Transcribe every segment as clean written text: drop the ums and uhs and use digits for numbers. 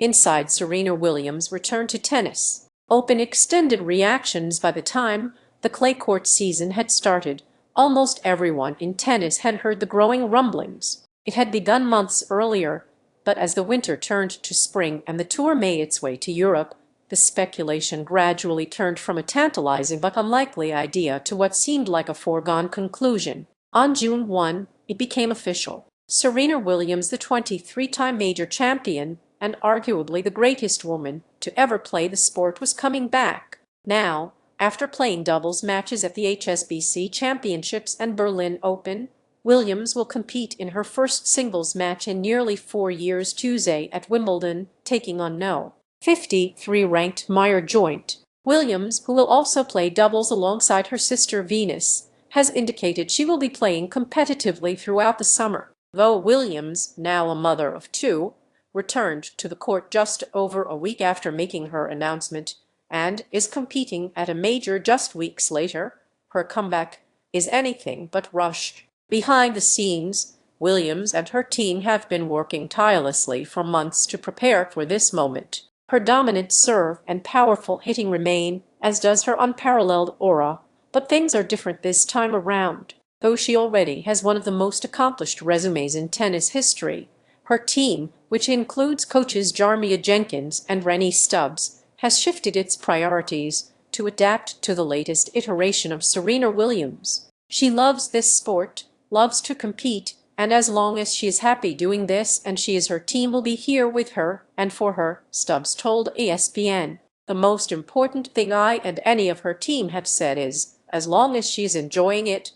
Inside Serena Williams' return to tennis Open extended reactions. By the time the clay court season had started, almost everyone in tennis had heard the growing rumblings. It had begun months earlier, but as the winter turned to spring and the tour made its way to Europe, the speculation gradually turned from a tantalizing but unlikely idea to what seemed like a foregone conclusion. On June 1, it became official. Serena Williams, the 23-time major champion and arguably the greatest woman to ever play the sport, was coming back. Now, after playing doubles matches at the HSBC Championships and Berlin Open, Williams will compete in her first singles match in nearly 4 years Tuesday at Wimbledon, taking on No. 53-ranked Meyer Joint. Williams, who will also play doubles alongside her sister Venus, has indicated she will be playing competitively throughout the summer. Though Williams, now a mother of two, returned to the court just over a week after making her announcement and is competing at a major just weeks later, her comeback is anything but rushed. Behind the scenes, Williams and her team have been working tirelessly for months to prepare for this moment. Her dominant serve and powerful hitting remain, as does her unparalleled aura, but things are different this time around. Though she already has one of the most accomplished resumes in tennis history, her team, which includes coaches Jarmia Jenkins and Rennie Stubbs, has shifted its priorities to adapt to the latest iteration of Serena Williams. She loves this sport, loves to compete, and as long as she is happy doing this and her team will be here with her and for her, Stubbs told ESPN. The most important thing I and any of her team have said is, as long as she's enjoying it,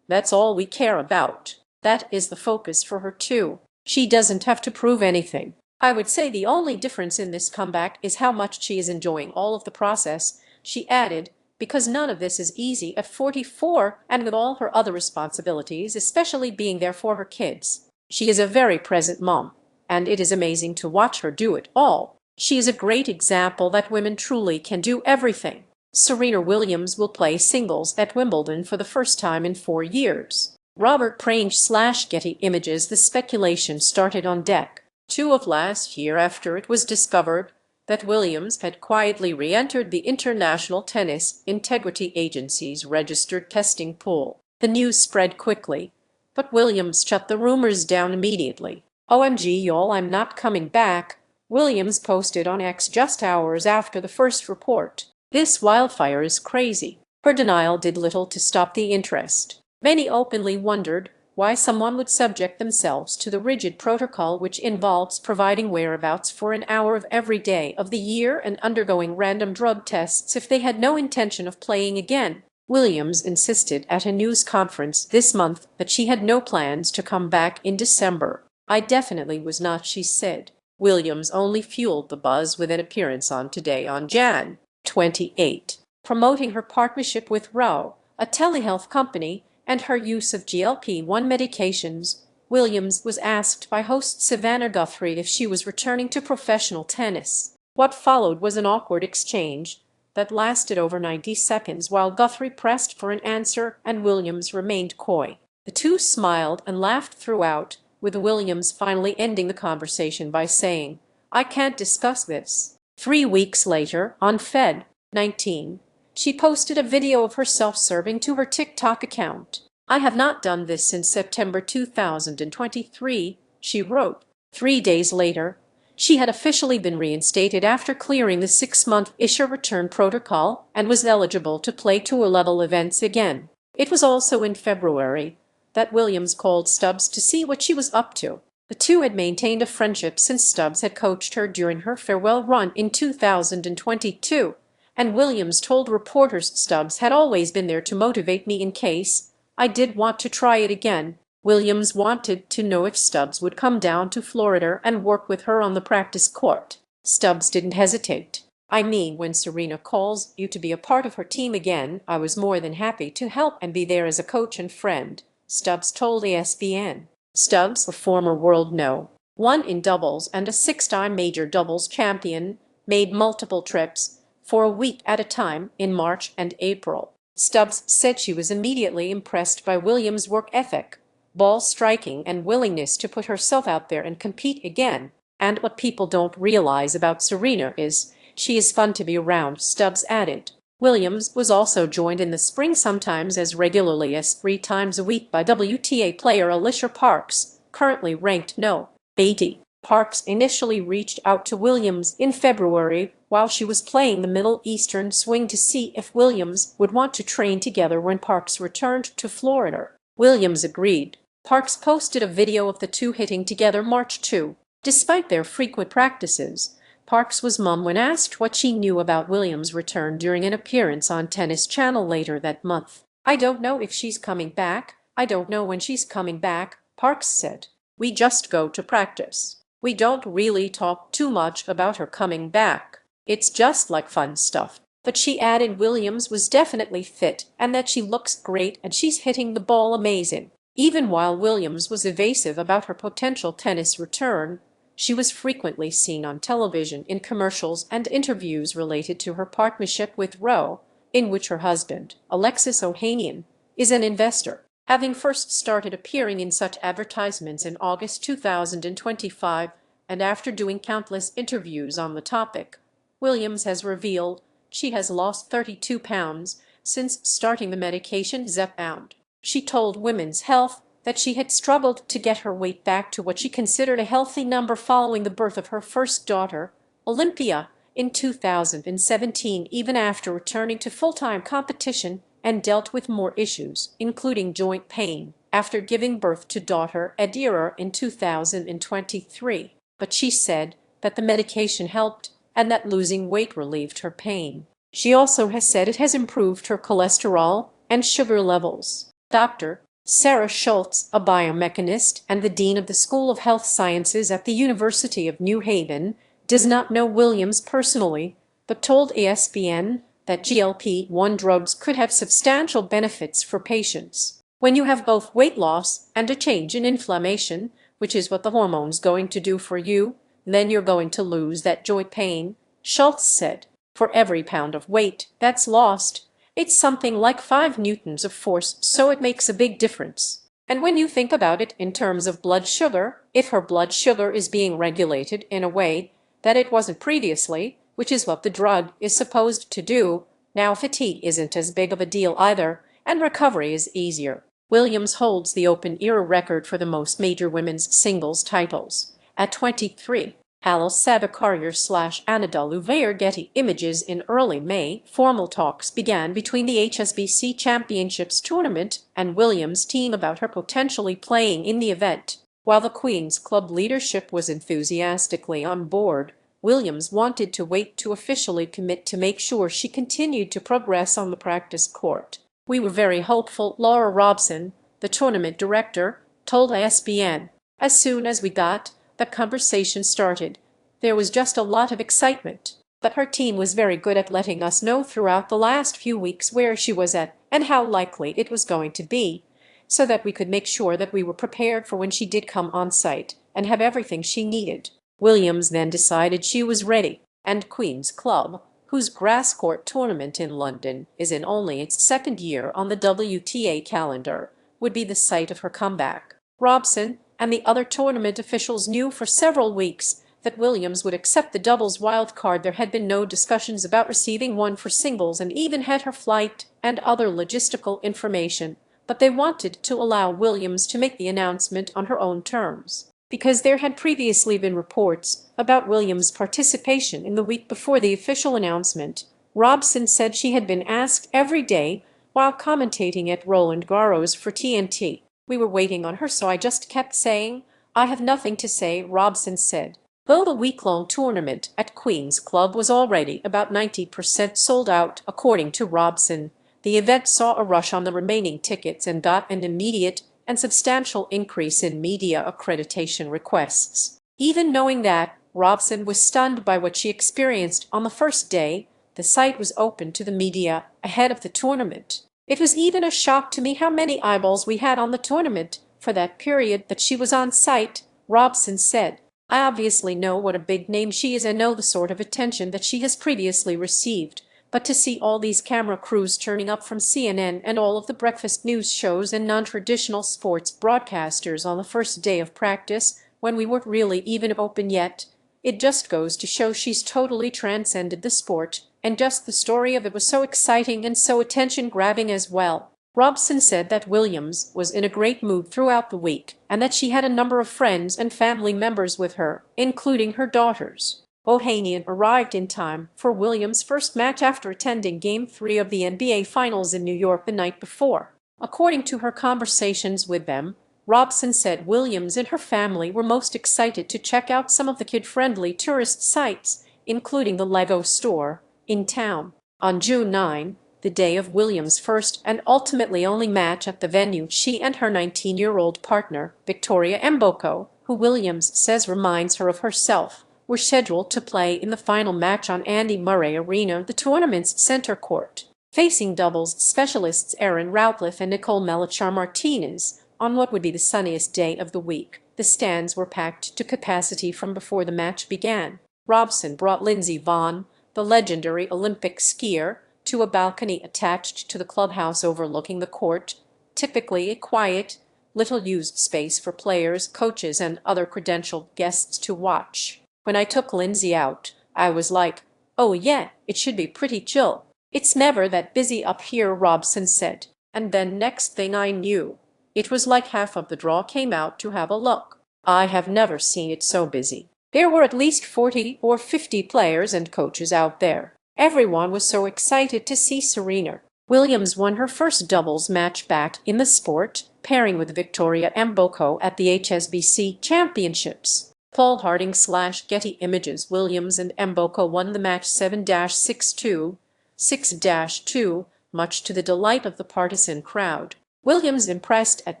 that's all we care about. That is the focus for her too. She doesn't have to prove anything. I would say the only difference in this comeback is how much she is enjoying all of the process, she added, because none of this is easy at 44 and with all her other responsibilities, especially being there for her kids. She is a very present mom, and it is amazing to watch her do it all. She is a great example that women truly can do everything. Serena Williams will play singles at Wimbledon for the first time in 4 years. Robert Prange/Getty Images. The speculation started on deck 2 of last year after it was discovered that Williams had quietly re-entered the International Tennis Integrity Agency's registered testing pool. The news spread quickly, but Williams shut the rumors down immediately. "OMG y'all, I'm not coming back," Williams posted on X just hours after the first report. "This wildfire is crazy." Her denial did little to stop the interest. Many openly wondered why someone would subject themselves to the rigid protocol which involves providing whereabouts for an hour of every day of the year and undergoing random drug tests if they had no intention of playing again. Williams insisted at a news conference this month that she had no plans to come back in December. "I definitely was not," she said. Williams only fueled the buzz with an appearance on Today on Jan. 28, promoting her partnership with Ro, a telehealth company, and her use of GLP-1 medications. Williams was asked by host Savannah Guthrie if she was returning to professional tennis. What followed was an awkward exchange that lasted over 90 seconds while Guthrie pressed for an answer and Williams remained coy. The two smiled and laughed throughout, with Williams finally ending the conversation by saying, "I can't discuss this." 3 weeks later, on Feb. 19, she posted a video of herself serving to her TikTok account. "I have not done this since September 2023, she wrote. 3 days later, she had officially been reinstated after clearing the 6-month ISHA return protocol and was eligible to play tour-level events again. It was also in February that Williams called Stubbs to see what she was up to. The two had maintained a friendship since Stubbs had coached her during her farewell run in 2022. And Williams told reporters, "Stubbs had always been there to motivate me in case I did want to try it again." Williams wanted to know if Stubbs would come down to Florida and work with her on the practice court. Stubbs didn't hesitate. "I mean, when Serena calls you to be a part of her team again, I was more than happy to help and be there as a coach and friend," Stubbs told ESPN. Stubbs, a former world No. 1 in doubles and a 6-time major doubles champion, made multiple trips for a week at a time in March and April. Stubbs said she was immediately impressed by Williams' work ethic, ball striking, and willingness to put herself out there and compete again. And what people don't realize about Serena is she is fun to be around, Stubbs added. Williams was also joined in the spring sometimes as regularly as 3 times a week by WTA player Alicia Parks, currently ranked no. 80. Parks initially reached out to Williams in February while she was playing the Middle Eastern swing to see if Williams would want to train together when Parks returned to Florida. Williams agreed. Parks posted a video of the two hitting together March 2. Despite their frequent practices, Parks was mum when asked what she knew about Williams' return during an appearance on Tennis Channel later that month. "I don't know if she's coming back. I don't know when she's coming back," Parks said. "We just go to practice. We don't really talk too much about her coming back. It's just like fun stuff." But she added Williams was definitely fit and that she looks great and she's hitting the ball amazing. Even while Williams was evasive about her potential tennis return, she was frequently seen on television in commercials and interviews related to her partnership with Roe, in which her husband, Alexis Ohanian, is an investor, having first started appearing in such advertisements in August 2025, and after doing countless interviews on the topic. Williams has revealed she has lost 32 pounds since starting the medication Zepbound. She told Women's Health that she had struggled to get her weight back to what she considered a healthy number following the birth of her first daughter, Olympia, in 2017, even after returning to full-time competition, and dealt with more issues, including joint pain, after giving birth to daughter Adira in 2023. But she said that the medication helped and that losing weight relieved her pain. She also has said it has improved her cholesterol and sugar levels. Dr. Sarah Schultz, a biomechanist and the dean of the School of Health Sciences at the University of New Haven, does not know Williams personally, but told ESPN that GLP-1 drugs could have substantial benefits for patients. "When you have both weight loss and a change in inflammation, which is what the hormone's going to do for you, then you're going to lose that joint pain," Schultz said. "For every pound of weight that's lost, it's something like 5 newtons of force, so it makes a big difference. And when you think about it in terms of blood sugar, if her blood sugar is being regulated in a way that it wasn't previously, which is what the drug is supposed to do, now fatigue isn't as big of a deal either, and recovery is easier." Williams holds the Open era record for the most major women's singles titles, at 23. Alice Sabakaryer/Anna Louvier. Getty Images. In early May, formal talks began between the HSBC Championships tournament and Williams' team about her potentially playing in the event. While the Queen's Club leadership was enthusiastically on board, Williams wanted to wait to officially commit to make sure she continued to progress on the practice court. "We were very hopeful," Laura Robson, the tournament director, told ESPN. "As soon as we got the conversation started, there was just a lot of excitement. But her team was very good at letting us know throughout the last few weeks where she was at and how likely it was going to be, so that we could make sure that we were prepared for when she did come on site and have everything she needed." Williams then decided she was ready, and Queen's Club, whose grass court tournament in London is in only its second year on the WTA calendar, would be the site of her comeback. Robson and the other tournament officials knew for several weeks that Williams would accept the doubles wildcard. There had been no discussions about receiving one for singles and even had her flight and other logistical information, but they wanted to allow Williams to make the announcement on her own terms. Because there had previously been reports about Williams' participation in the week before the official announcement, Robson said she had been asked every day while commentating at Roland Garros for TNT. "We were waiting on her, so I just kept saying, 'I have nothing to say,'" Robson said. Though the week-long tournament at Queen's Club was already about 90% sold out, according to Robson, the event saw a rush on the remaining tickets and got an immediate and substantial increase in media accreditation requests. Even knowing that, Robson was stunned by what she experienced on the first day the site was open to the media ahead of the tournament. "It was even a shock to me how many eyeballs we had on the tournament for that period that she was on site," Robson said. "I obviously know what a big name she is and know the sort of attention that she has previously received, but to see all these camera crews turning up from CNN and all of the breakfast news shows and non-traditional sports broadcasters on the first day of practice, when we weren't really even open yet, It just goes to show she's totally transcended the sport, and just the story of it was so exciting and so attention-grabbing as well. Robson said that Williams was in a great mood throughout the week and that she had a number of friends and family members with her, including her daughters. Ohanian arrived in time for Williams' first match after attending Game 3 of the NBA Finals in New York the night before. According to her conversations with them, Robson said Williams and her family were most excited to check out some of the kid-friendly tourist sites, including the Lego store in town. On June 9, the day of Williams' first and ultimately only match at the venue, she and her 19-year-old partner, Victoria Mboko, who Williams says reminds her of herself, were scheduled to play in the final match on Andy Murray Arena, the tournament's center court, facing doubles specialists Aaron Routliffe and Nicole Melachar-Martinez on what would be the sunniest day of the week. The stands were packed to capacity from before the match began. Robson brought Lindsey Vonn, the legendary Olympic skier, to a balcony attached to the clubhouse overlooking the court, typically a quiet, little-used space for players, coaches, and other credentialed guests to watch. When I took Lindsey out, I was like, oh yeah, it should be pretty chill. It's never that busy up here, Robson said. And then next thing I knew, it was like half of the draw came out to have a look. I have never seen it so busy. There were at least 40 or 50 players and coaches out there. Everyone was so excited to see Serena. Williams won her first doubles match back in the sport, pairing with Victoria Mboko at the HSBC Championships. Paul Harding/Getty Images. Williams and Mboko won the match 7-6-2, 6-2, much to the delight of the partisan crowd. Williams impressed at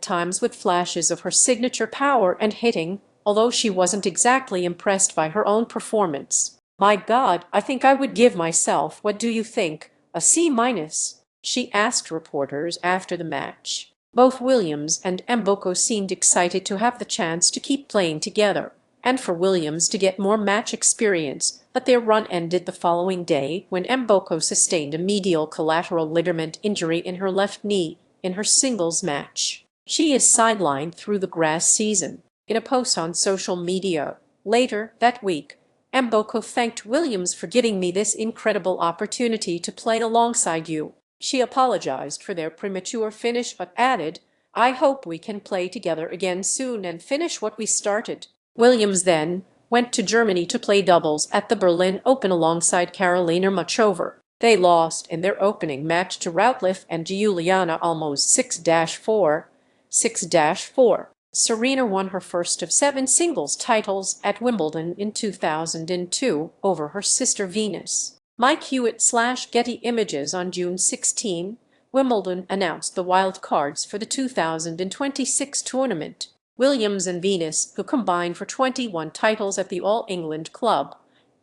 times with flashes of her signature power and hitting, although she wasn't exactly impressed by her own performance. My God, I think I would give myself, what do you think, a C-, she asked reporters after the match. Both Williams and Mboko seemed excited to have the chance to keep playing together, and for Williams to get more match experience, but their run ended the following day when Mboko sustained a medial collateral ligament injury in her left knee in her singles match. She is sidelined through the grass season. In a post on social media later that week, Mboko thanked Williams for giving me this incredible opportunity to play alongside you. She apologized for their premature finish but added, I hope we can play together again soon and finish what we started. Williams then went to Germany to play doubles at the Berlin Open alongside Karolina Muchova. They lost in their opening match to Routliffe and Juliana Olmos 6-4, 6-4. Serena won her first of 7 singles titles at Wimbledon in 2002 over her sister Venus. Mike Hewitt/Getty Images. On June 16, Wimbledon announced the wild cards for the 2026 tournament. Williams and Venus, who combined for 21 titles at the All England Club,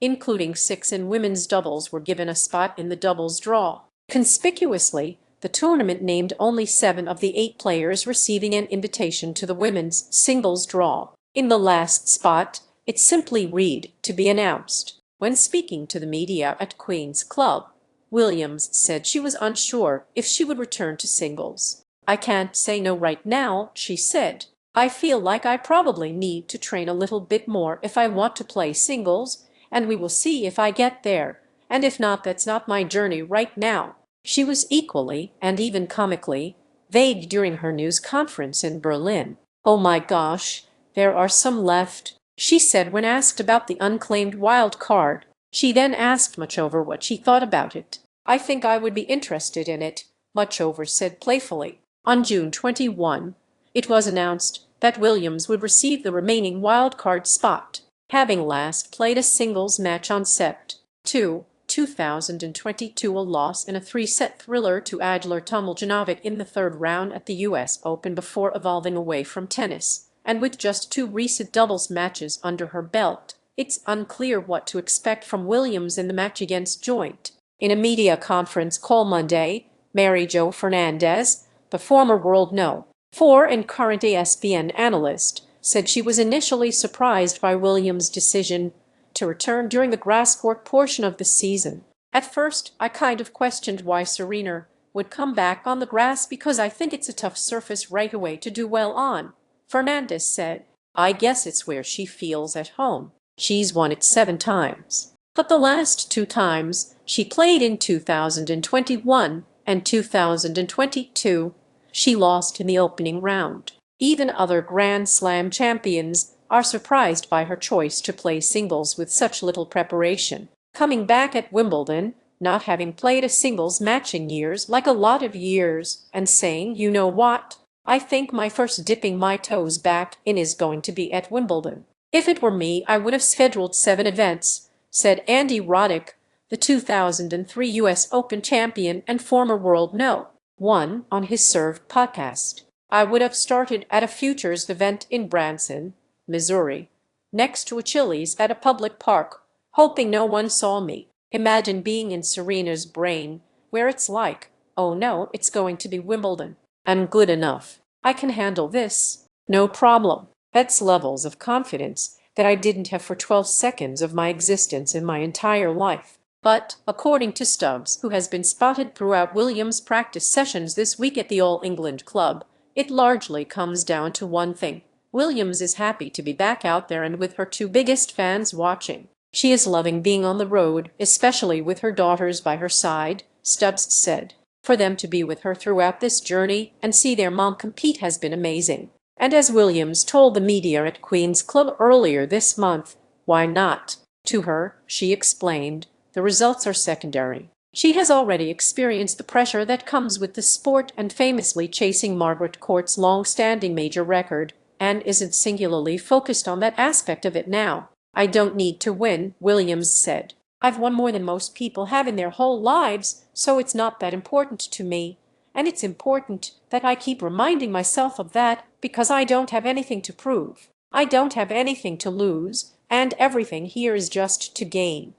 including 6 in women's doubles, were given a spot in the doubles draw. Conspicuously, the tournament named only 7 of the 8 players receiving an invitation to the women's singles draw. In the last spot, it simply read, to be announced. When speaking to the media at Queen's Club, Williams said she was unsure if she would return to singles. I can't say no right now, she said. I feel like I probably need to train a little bit more if I want to play singles, and we will see if I get there, and if not, that's not my journey right now. She was equally, and even comically, vague during her news conference in Berlin. Oh my gosh, there are some left, she said when asked about the unclaimed wild card. She then asked Muchova what she thought about it. I think I would be interested in it, Muchova said playfully. On June 21, it was announced that Williams would receive the remaining wild card spot, having last played a singles match on Sept. 2, 2022, a loss in a 3-set thriller to Ajler Tomljanovic in the third round at the US Open before evolving away from tennis. And with just 2 recent doubles matches under her belt, it's unclear what to expect from Williams in the match against Joint. In a media conference call Monday, Mary Jo Fernandez, the former World No. 4 and current ESPN analyst, said she was initially surprised by Williams' decision to return during the grass court portion of the season. At first, I kind of questioned why Serena would come back on the grass because I think it's a tough surface right away to do well on, Fernandez said. I guess it's where she feels at home. She's won it 7 times. But the last 2 times, she played in 2021 and 2022, she lost in the opening round. Even other Grand Slam champions are surprised by her choice to play singles with such little preparation. Coming back at Wimbledon, not having played a singles match in years, like a lot of years, and saying, you know what? I think my first dipping my toes back in is going to be at Wimbledon. If it were me, I would have scheduled 7 events, said Andy Roddick, the 2003 U.S. Open champion and former world No. 1 on his Serve podcast. I would have started at a futures event in Branson, Missouri, next to a Chili's at a public park, hoping no one saw me. Imagine being in Serena's brain, where it's like, oh no, it's going to be Wimbledon. I'm good enough. I can handle this. No problem. That's levels of confidence that I didn't have for 12 seconds of my existence in my entire life. But, according to Stubbs, who has been spotted throughout Williams' practice sessions this week at the All England Club, it largely comes down to one thing. Williams is happy to be back out there and with her 2 biggest fans watching. She is loving being on the road, especially with her daughters by her side, Stubbs said. For them to be with her throughout this journey and see their mom compete has been amazing. And as Williams told the media at Queen's Club earlier this month, why not? To her, she explained, the results are secondary. She has already experienced the pressure that comes with the sport and famously chasing Margaret Court's long-standing major record, and isn't singularly focused on that aspect of it now. I don't need to win, Williams said. I've won more than most people have in their whole lives, so it's not that important to me. And it's important that I keep reminding myself of that because I don't have anything to prove. I don't have anything to lose, and everything here is just to gain.